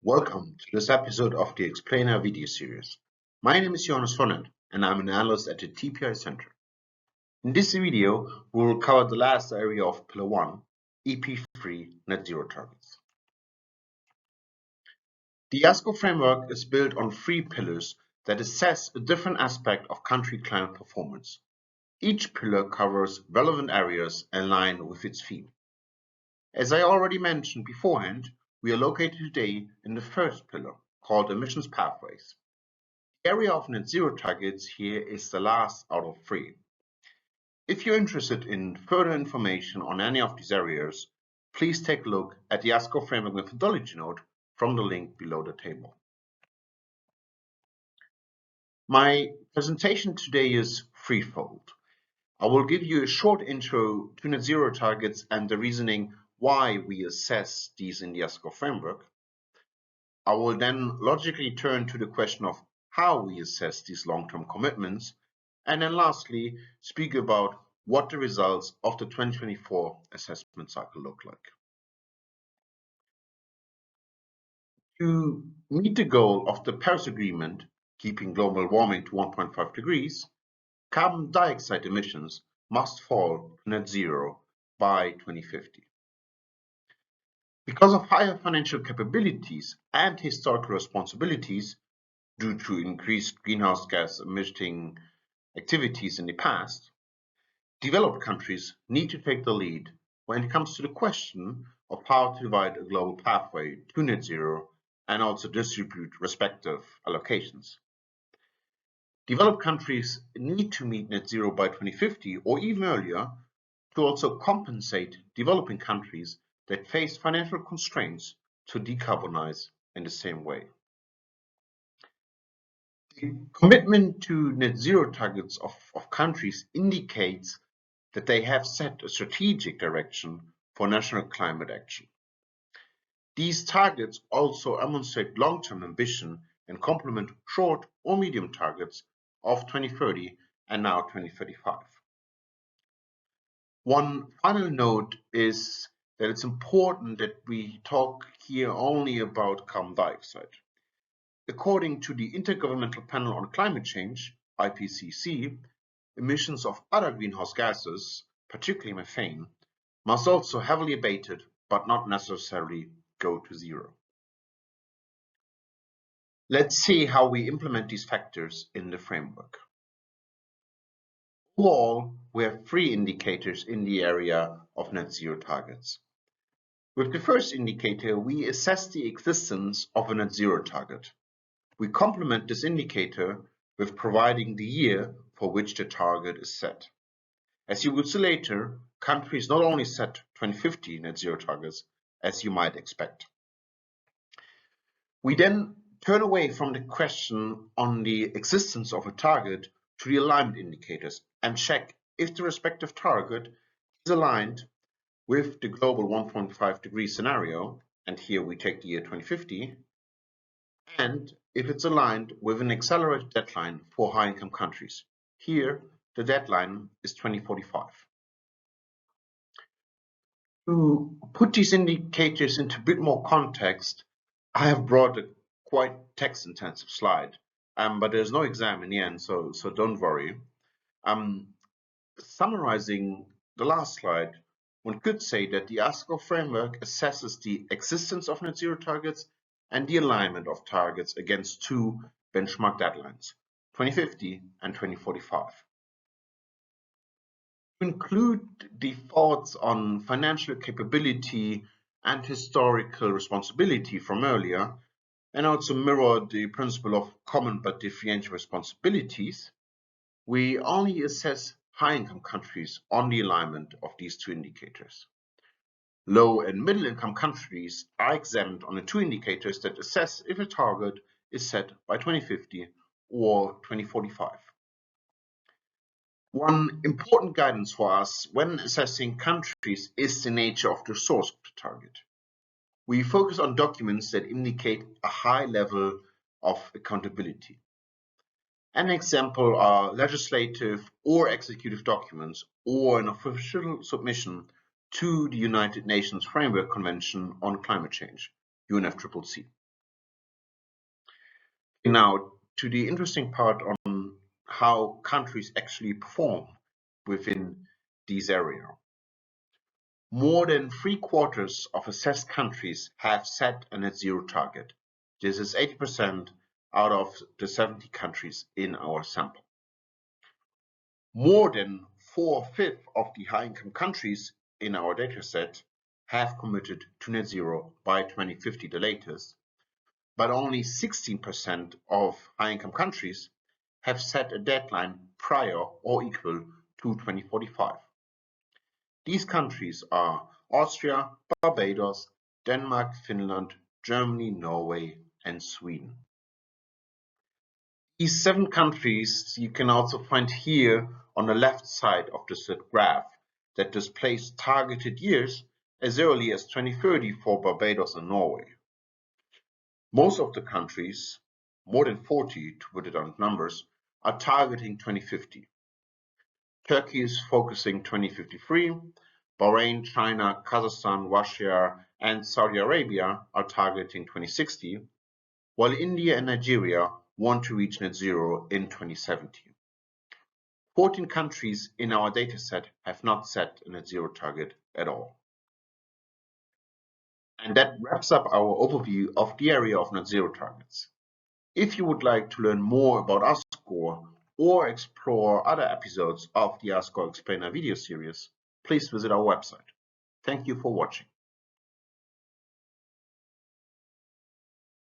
Welcome to this episode of the Explainer video series. My name is Johannes Honneth and I'm an analyst at the TPI Centre. In this video, we will cover the last area of Pillar 1, EP3 net zero targets. The ASCOR framework is built on 3 pillars that assess a different aspect of country climate performance. Each pillar covers relevant areas in line with its theme. As I already mentioned beforehand, we are located today in the first pillar, called emissions pathways. The area of net zero targets here is the last out of 3. If you're interested in further information on any of these areas, please take a look at the ASCOR framework methodology note from the link below the table. My presentation today is threefold. I will give you a short intro to net zero targets and the reasoning why we assess these in the ASCOR framework. I will then logically turn to the question of how we assess these long-term commitments, and then lastly speak about what the results of the 2024 assessment cycle look like. To meet the goal of the Paris Agreement, keeping global warming to 1.5 degrees, carbon dioxide emissions must fall to net zero by 2050. Because of higher financial capabilities and historical responsibilities due to increased greenhouse gas emitting activities in the past, developed countries need to take the lead when it comes to the question of how to divide a global pathway to net zero and also distribute respective allocations. Developed countries need to meet net zero by 2050 or even earlier to also compensate developing countries that face financial constraints to decarbonize in the same way. The commitment to net zero targets of countries indicates that they have set a strategic direction for national climate action. These targets also demonstrate long-term ambition and complement short or medium targets of 2030 and now 2035. One final note is that it's important that we talk here only about carbon dioxide. According to the Intergovernmental Panel on Climate Change, IPCC, emissions of other greenhouse gases, particularly methane, must also heavily abated but not necessarily go to zero. Let's see how we implement these factors in the framework. Overall, we have 3 indicators in the area of net zero targets. With the first indicator, we assess the existence of a net zero target. We complement this indicator with providing the year for which the target is set. As you will see later, countries not only set 2050 net zero targets, as you might expect. We then turn away from the question on the existence of a target to the alignment indicators and check if the respective target is aligned with the global 1.5 degree scenario, and here we take the year 2050, and if it's aligned with an accelerated deadline for high-income countries. Here, the deadline is 2045. To put these indicators into a bit more context, I have brought a quite text-intensive slide, but there's no exam in the end, so don't worry. Summarizing the last slide, one could say that the ASCOR framework assesses the existence of net zero targets and the alignment of targets against 2 benchmark deadlines, 2050 and 2045. To include the thoughts on financial capability and historical responsibility from earlier, and also mirror the principle of common but differential responsibilities, we only assess high-income countries on the alignment of these 2 indicators. Low and middle-income countries are exempt on the 2 indicators that assess if a target is set by 2050 or 2045. One important guidance for us when assessing countries is the nature of the source of the target. We focus on documents that indicate a high level of accountability. An example are legislative or executive documents or an official submission to the United Nations Framework Convention on Climate Change, UNFCCC. Now, to the interesting part on how countries actually perform within these areas. More than 3/4 of assessed countries have set a net zero target. This is 80% out of the 70 countries in our sample. More than 4/5 of the high-income countries in our dataset have committed to net zero by 2050 the latest, but only 16% of high-income countries have set a deadline prior or equal to 2045. These countries are Austria, Barbados, Denmark, Finland, Germany, Norway, and Sweden. These 7 countries you can also find here on the left side of the graph that displays targeted years as early as 2030 for Barbados and Norway. Most of the countries, more than 40 to put it on numbers, are targeting 2050. Turkey is focusing 2053. Bahrain, China, Kazakhstan, Russia, and Saudi Arabia are targeting 2060, while India and Nigeria want to reach net zero in 2070. 14 countries in our dataset have not set a net zero target at all. And that wraps up our overview of the area of net zero targets. If you would like to learn more about ASCOR or explore other episodes of the ASCOR Explainer video series, please visit our website. Thank you for watching.